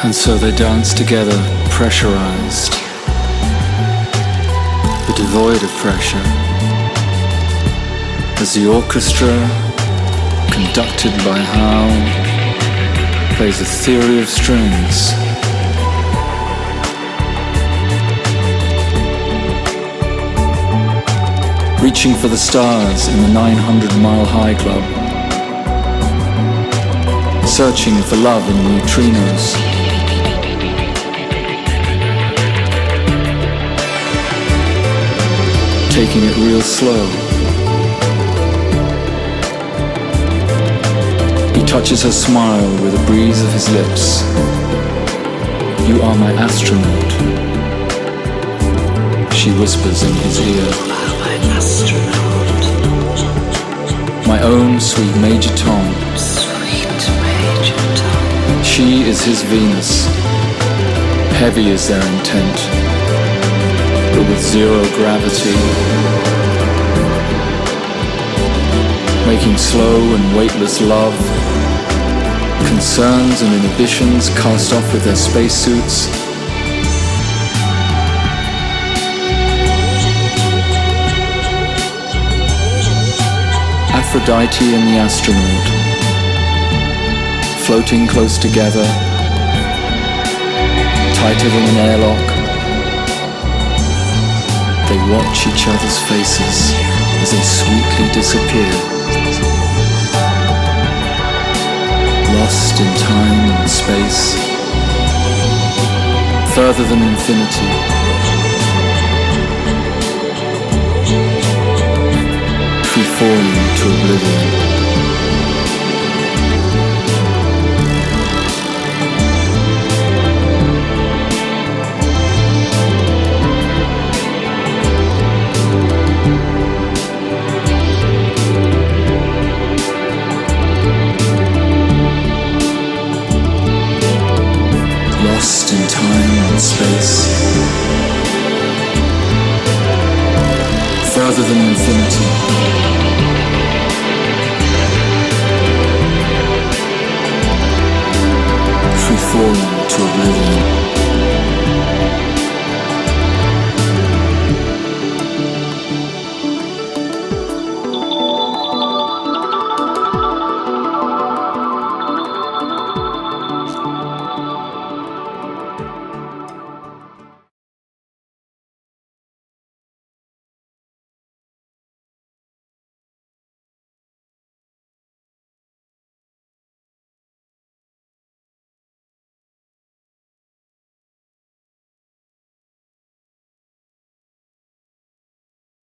And so they dance together, pressurized, but devoid of pressure, as the orchestra, conducted by Howe, plays a theory of strings. Reaching for the stars in the 900-mile high club, searching for love in neutrinos. Taking it real slow. He touches her smile with a breeze of his lips. You are my astronaut, she whispers in his ear. My own sweet Major Tom. She is his Venus. Heavy is their intent, but with zero gravity. Making slow and weightless love. Concerns and inhibitions cast off with their spacesuits. Aphrodite and the astronaut, floating close together, tighter than an airlock. They watch each other's faces as they sweetly disappear, lost in time and space, further than infinity. Falling to oblivion. Lost in time and space, further than infinity.